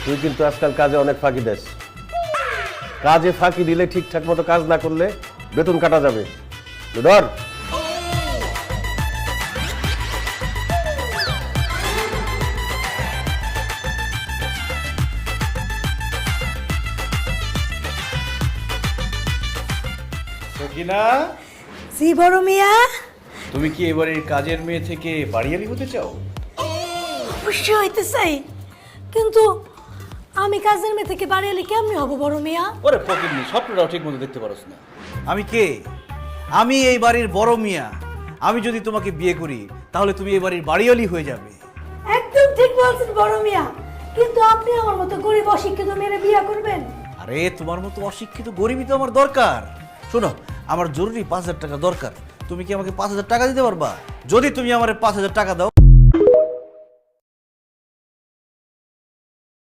তুই কিন্তু আজকাল কাজে অনেক ফাঁকি দেস। কাজে ফাঁকি দিলে ঠিকঠাক মতো কাজ না করলে বেতন কাটা যাবে। ধর। সকিনা, জি বড় মিয়া। তুমি কি এবারের কাজের মেয়ে থেকে বাড়িয়ালি হতে চাও? অবশ্যই হইতে চাই, কিন্তু আমি কাজের মেয়ে থেকে বাড়ি এলে কেমনি হবো বড় মিয়া? ওরে ফকিন্নি, স্বপ্নটাও ঠিক মতো দেখতে পারোস না। আমি কে? আমি এই বাড়ির বড় মিয়া। আমি যদি তোমাকে বিয়ে করি তাহলে তুমি এই বাড়ির বাড়িয়ালি হয়ে যাবে। একদম ঠিক বলছেন বড় মিয়া, কিন্তু আপনি আমার মতো গরিব অশিক্ষিত মেয়েরে বিয়ে করবেন? আরে তোমার মতো অশিক্ষিত গরিবই তো আমার দরকার। শোনো, আমার জরুরি 5,000 টাকা দরকার। তুমি কি আমাকে 5,000 টাকা দিতে পারবা? যদি তুমি আমার 5,000 টাকা দাও